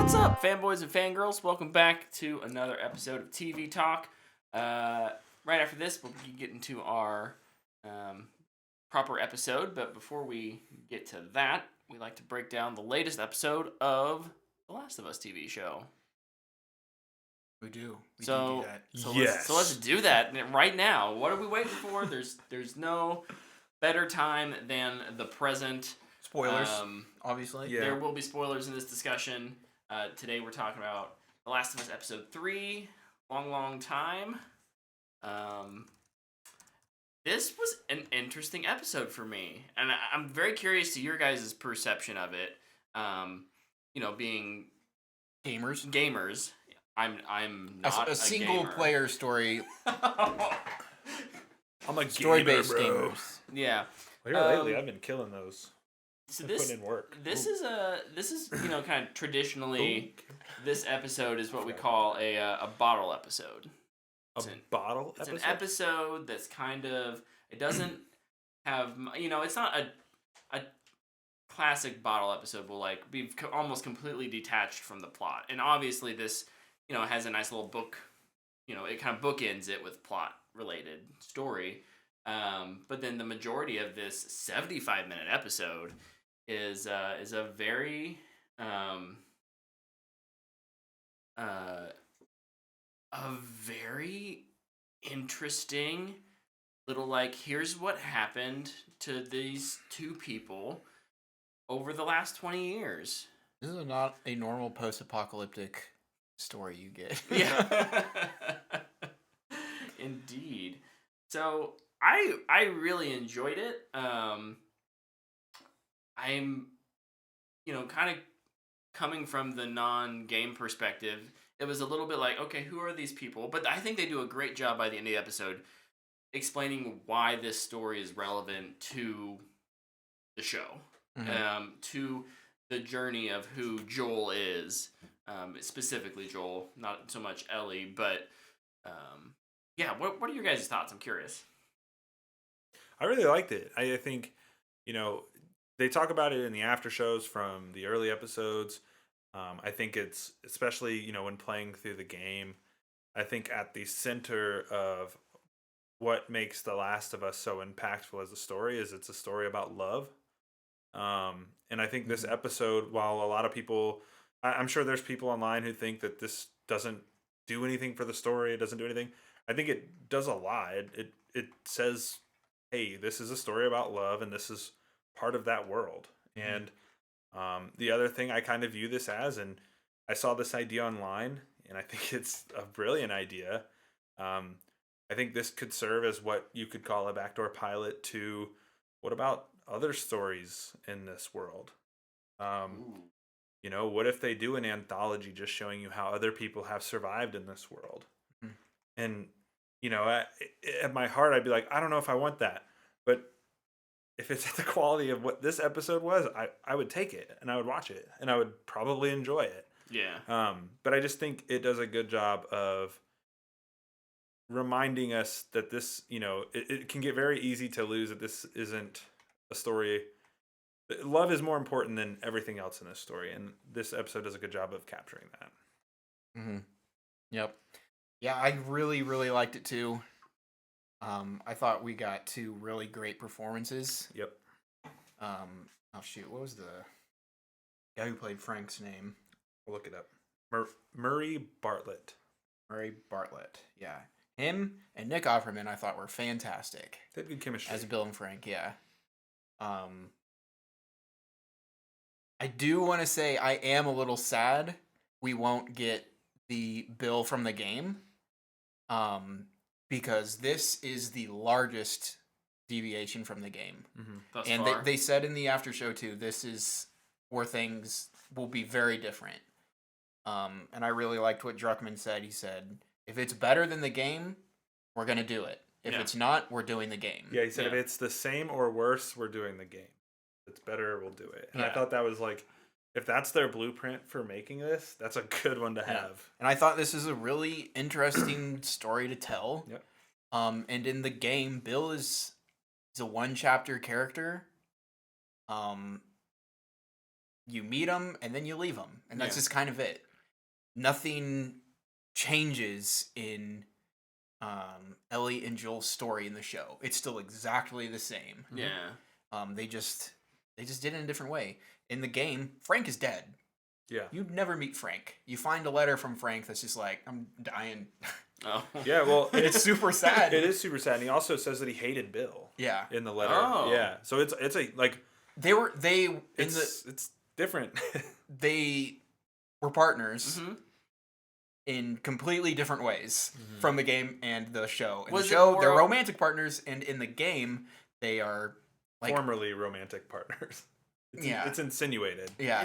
What's up, fanboys and fangirls? Welcome back to another episode of TV Talk. Right after this, we'll be getting to our proper episode, but before we get to that, we like to break down the latest episode of The Last of Us TV show. We do. We So, do that. let's do that right now. What are we waiting for? There's no better time than the present. Spoilers, obviously. Yeah. There will be spoilers in this discussion. Today we're talking about The Last of Us Episode 3, Long Time. This was an interesting episode for me, and I'm very curious to your guys' perception of it. Being Gamers. I'm not A single gamer. player story. I'm a Story-based gamer, bro. gamers. Yeah. Well, here lately, I've been killing those. So Been putting in work. This is kind of traditionally, this episode is what we call a bottle episode. A bottle It's episode? an episode that's kind of, it doesn't have, it's not a classic bottle episode will like be almost completely detached from the plot. And obviously this, has a nice little book, it kind of bookends it with plot related story. But then the majority of this 75-minute episode is a very interesting little, like, here's what happened to these two people over the last 20 years. This is not a normal post-apocalyptic story you get. Yeah. Indeed. So I really enjoyed it. I'm kind of coming from the non-game perspective. It was a little bit like, okay, who are these people? But I think they do a great job by the end of the episode explaining why this story is relevant to the show, to the journey of who Joel is, specifically Joel, not so much Ellie, but yeah. What are your guys' thoughts? I'm curious. I really liked it. I think, they talk about it in the after shows from the early episodes. I think it's, especially, when playing through the game, I think at the center of what makes The Last of Us so impactful as a story is it's a story about love. And I think this episode, while a lot of people, I'm sure there's people online who think that this doesn't do anything for the story, it doesn't do anything. I think it does a lot. It says, hey, this is a story about love, and this is part of that world. And the other thing I kind of view this as, and I saw this idea online, and I think it's a brilliant idea. I think this could serve as what you could call a backdoor pilot to what about other stories in this world? What if they do an anthology just showing you how other people have survived in this world? And, at my heart, I'd be like, I don't know if I want that. But if it's at the quality of what this episode was, I would take it and I would watch it and I would probably enjoy it. Yeah. But I just think it does a good job of reminding us that this, it can get very easy to lose that this isn't a story. Love is more important than everything else in this story. And this episode does a good job of capturing that. Yep. Yeah, I really, really liked it too. I thought we got two really great performances. Yep. Oh shoot, what was the guy who played Frank's name? We'll look it up. Murray Bartlett. Murray Bartlett. Yeah. Him and Nick Offerman I thought were fantastic. They had good chemistry. As Bill and Frank, yeah. I do want to say I am a little sad we won't get the Bill from the game. Because this is the largest deviation from the game. Thus And far. they said in the after show too, this is where things will be very different. And I really liked what Druckmann said. He said, if it's better than the game, we're going to do it. If it's not, we're doing the game. Yeah, he said if it's the same or worse, we're doing the game. If it's better, we'll do it. And I thought that was like, if that's their blueprint for making this, that's a good one to have. And I thought this is a really interesting story to tell. Yep. And in the game, Bill is a one chapter character. you meet them and then you leave them, and that's Yeah. just kind of it. Nothing changes in Ellie and Joel's story in the show. It's still exactly the same. Yeah. They just did it in a different way. In the game, Frank is dead. Yeah. You never meet Frank. You find a letter from Frank that's just like, I'm dying. Oh. Yeah, well, It's super sad. It is super sad. And he also says that he hated Bill Yeah. in the letter. Oh. Yeah. So it's a like it's different. They were partners Mhm. in completely different ways from the game and the show. In Was the it show, more they're of- romantic partners, and in the game, they are like Formerly romantic partners. Yeah. It's insinuated. yeah.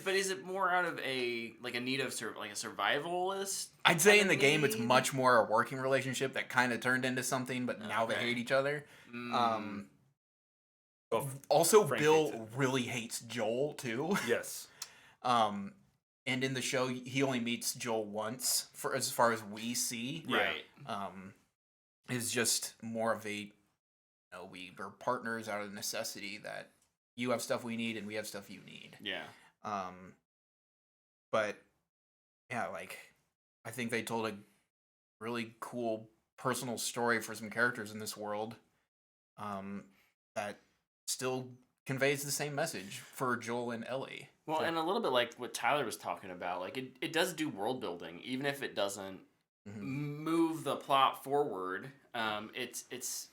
But is it more out of a need of like a survivalist? I'd say kind in the of game, it's need? much more a working relationship that kind of turned into something, but now they Okay. hate each other. Mm. Well, Also, Frank Bill hates it. really hates Joel too. yes. And in the show, he only meets Joel once, for as far as we see. Yeah. Right. Is just more of a, we're partners out of necessity that you have stuff we need and we have stuff you need. Yeah. But yeah, like I think they told a really cool personal story for some characters in this world, that still conveys the same message for Joel and Ellie. Well, So- and a little bit like what Tyler was talking about, like it does do world building, even if it doesn't Mhm. move the plot forward. It's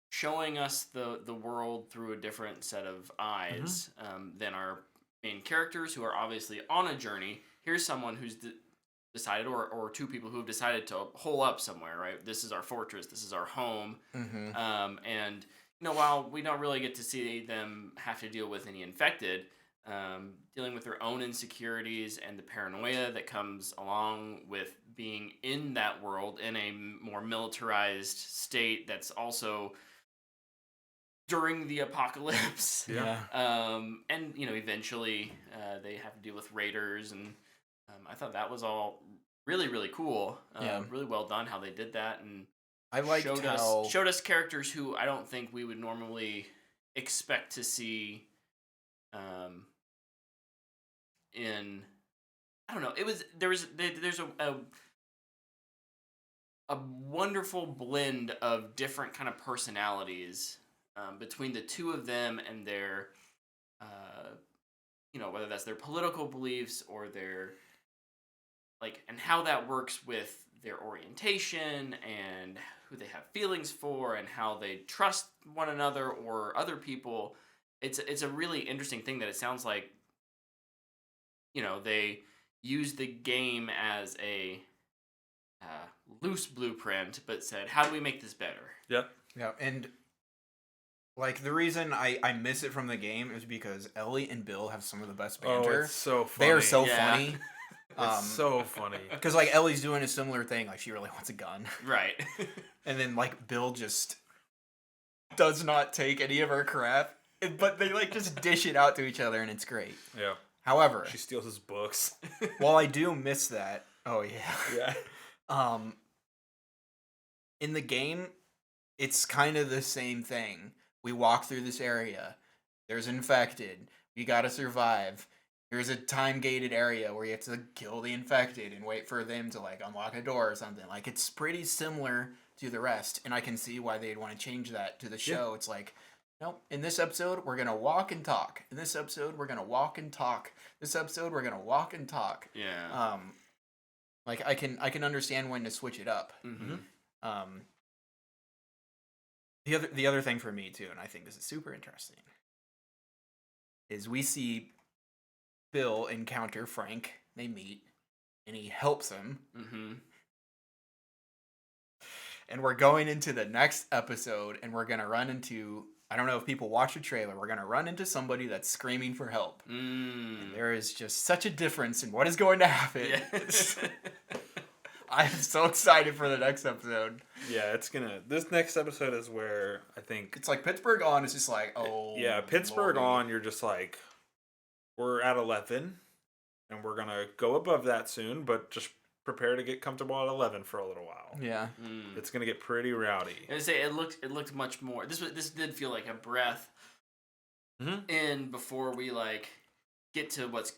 showing us the world through a different set of eyes than our main characters, who are obviously on a journey. Here's someone who's decided, or two people who have decided to hole up somewhere. Right, this is our fortress. This is our home. Mhm. And while we don't really get to see them have to deal with any infected, dealing with their own insecurities and the paranoia that comes along with being in that world in a more militarized state that's also during the apocalypse. Yeah. And eventually they have to deal with raiders, and I thought that was all really, really cool. Yeah. Really well done how they did that, and I liked how showed us characters who I don't think we would normally expect to see in, I don't know, there's a wonderful blend of different kind of personalities between the two of them and their whether that's their political beliefs or their and how that works with their orientation and who they have feelings for and how they trust one another or other people. It's a really interesting thing that it sounds like they use the game as a loose blueprint, but said, how do we make this better? Yep. Yeah, and like the reason I miss it from the game is because Ellie and Bill have some of the best Oh, banter. it's so funny. They are so Yeah. funny. It's so funny. Because like Ellie's doing a similar thing, like she really wants a gun, Right. and then like Bill just does not take any of her crap, but they like just dish it out to each other, and it's great. Yeah. However, She steals his books. while I do miss that, oh yeah, Yeah. in the game, it's kind of the same thing. We walk through this area. There's infected. We gotta survive. Here's a time-gated area where you have to kill the infected and wait for them to like unlock a door or something. Like it's pretty similar to the rest, and I can see why they'd want to change that to the show. It's like, nope. In this episode, we're gonna walk and talk. In this episode, we're gonna walk and talk. This episode, we're gonna walk and talk. Yeah. Like I can understand when to switch it up. Mm-hmm. The other thing for me too, and I think this is super interesting, is we see Bill encounter Frank. They meet, and he helps him. Mm-hmm. And we're going into the next episode, and we're gonna run into. I don't know if people watch the trailer. We're gonna run into somebody that's screaming for help. Mm. There is just such a difference in what is going to happen. Yes. I'm so excited for the next episode. Yeah, it's gonna. This next episode is where I think. It's like Pittsburgh on. It's just like, oh Yeah, Pittsburgh Lordy. on. You're just like, we're at 11, and we're gonna go above that soon. But just prepare to get comfortable at 11 for a little while. Yeah. Mm. It's gonna get pretty rowdy. I would say it looked much more. This did feel like a breath Mhm. in before we get to what's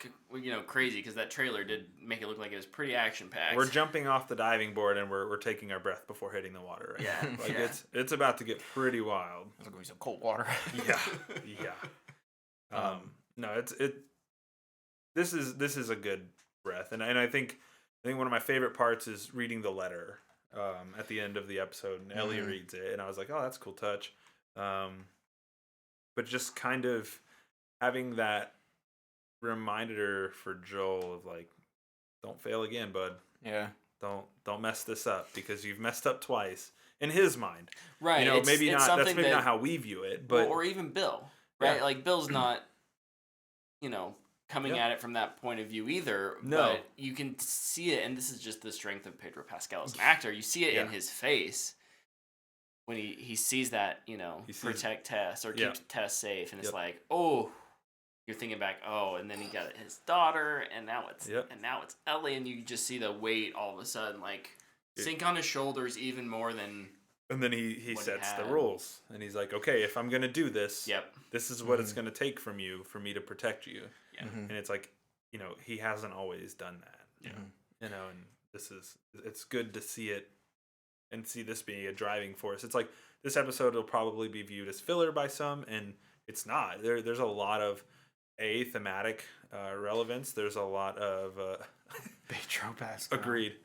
crazy, because that trailer did make it look like it was pretty action packed. We're jumping off the diving board and we're taking our breath before hitting the water. Right Yeah, now. Like yeah. it's about to get pretty wild. There's gonna be some cold water. Yeah. No, this is a good breath, and I think one of my favorite parts is reading the letter at the end of the episode, and Ellie reads it, and I was like, oh, that's a cool touch. But just kind of having that reminder for Joel of like, don't fail again, bud. Yeah. Don't mess this up, because you've messed up twice in his mind. Right. You know, it's maybe not. something That's maybe not how we view it, but or even Bill, right? Yeah. Like Bill's not, coming Yep. at it from that point of view either. No. But you can see it, and this is just the strength of Pedro Pascal as an actor. You see it in Yeah. his face when he sees that, He sees- protect Tess or Yeah. keep Tess safe, and it's Yep. like, oh, you're thinking back, oh, and then he got his daughter, and now it's Yep. Ellie, and you just see the weight all of a sudden like Yeah. sink on his shoulders even more than. And then he what he sets the had. rules, and he's like, okay, if I'm gonna do this, Yep. this is what it's gonna take from you for me to protect you. Yeah. Mhm. And it's like, he hasn't always done that. Yeah. And it's good to see it and see this being a driving force. It's like this episode will probably be viewed as filler by some, and it's not. There's a lot of thematic relevance. There's a lot of Pedro Pascal. agreed.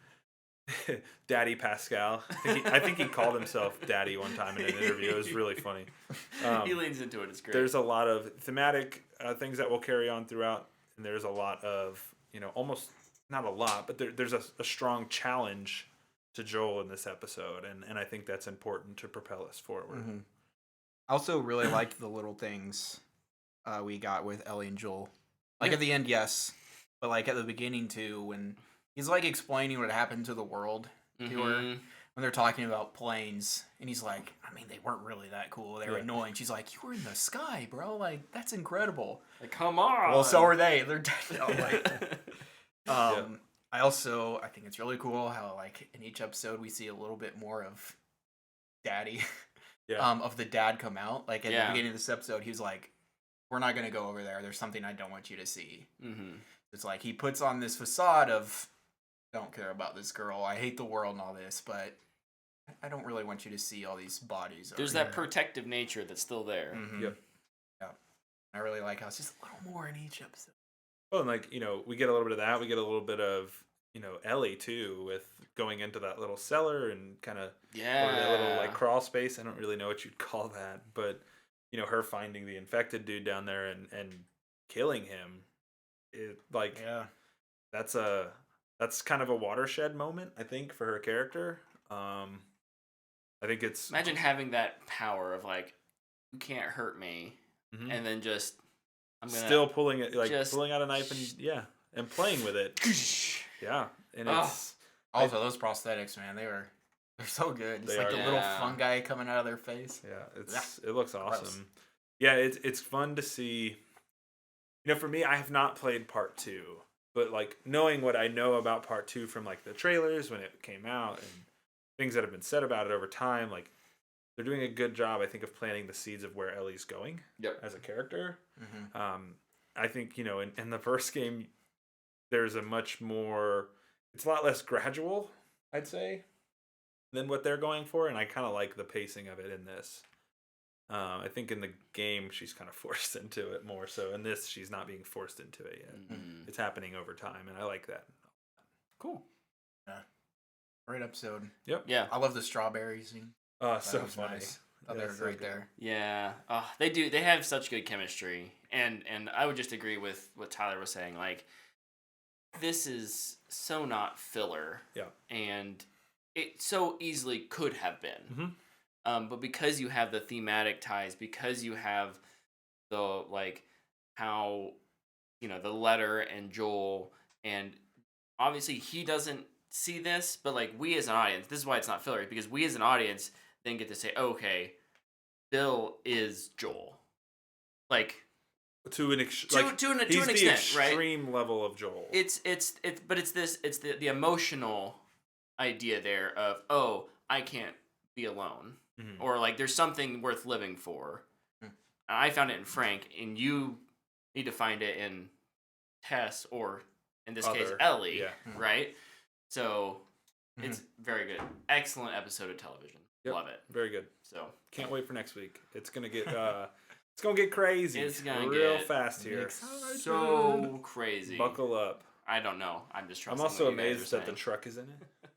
Daddy Pascal. I think he called himself Daddy one time in an interview. It was really funny. He leans into it. It's great. There's a lot of thematic things that will carry on throughout, and there's a lot of almost not a lot, but there's a strong challenge to Joel in this episode, and I think that's important to propel us forward. Mhm. I also really liked the little things we got with Ellie and Joel. Like Yeah. at the end, yes, but like at the beginning too, when he's like explaining what happened to the world to her, Mhm. when they're talking about planes, and he's like, I mean, they weren't really that cool. They were Yeah. annoying. She's like, you were in the sky, bro. Like, that's incredible. Like, come on. Well, so are they. They're dead. I'm like, Yeah. I think it's really cool how like in each episode we see a little bit more of Daddy, Yeah. of the dad come out. Like at Yeah. the beginning of this episode, he was like, "We're not gonna go over there. There's something I don't want you to see." Mhm. It's like he puts on this facade of, "Don't care about this girl. I hate the world and all this, but I don't really want you to see all these bodies." There's over that here." protective nature that's still there. Mhm. Yep. Yeah. I really like how it's just a little more in each episode. Well, and like, we get a little bit of that. We get a little bit of, Ellie too, with going into that little cellar and kind of, Yeah. or that little like crawl space. I don't really know what you'd call that, but her finding the infected dude down there and killing him. It like Yeah. that's kind of a watershed moment, I think, for her character. I think it's Imagine having that power of like, you can't hurt me, Mhm. and then just I'm gonna still pulling it, like just- pulling out a knife and playing with it. Yeah, and Oh. it's Also, those prosthetics, man, they're so good. It's They like are the good. little Yeah. fungi coming out of their face. it looks Gross. awesome. Yeah, it's fun to see. For me, I have not played part 2, but like knowing what I know about part 2 from like the trailers when it came out and things that have been said about it over time, like they're doing a good job, I think, of planting the seeds of where Ellie's going Yep. as a character. Mm-hmm. I think in the first game, there's a much more. It's a lot less gradual, I'd say, than what they're going for, and I kind of like the pacing of it in this. I think in the game she's kind of forced into it more so. In this, she's not being forced into it yet. Mhm. It's happening over time, and I like that. Cool. Great episode. Yeah. I love the strawberries. Scene. So was funny. nice. Oh, Yeah, they were so great good. there. Yeah. They do. They have such good chemistry, and I would just agree with what Tyler was saying. Like, this is so not filler. Yeah. And it so easily could have been. Mhm. But because you have the thematic ties, because you have the like how the letter and Joel, and obviously he doesn't see this, but like we as an audience, this is why it's not filler, because we as an audience then get to say, okay, Bill is Joel. Like To an to an he's the extent, right? extreme level of Joel. It's the emotional idea there of, oh, I can't be alone, Mhm. or like there's something worth living for. Hmm. I found it in Frank, and you need to find it in Tess, or in this case, Other, Ellie, yeah. right? So it's very good. Excellent episode of television. Yep. Love it. Very good. So Can't wait for next week. It's gonna get it's gonna get crazy. It's gonna real get fast here. so crazy. Buckle up. I don't know. I'm just I'm trusting. also what you guys amazed are that the saying. truck is in it.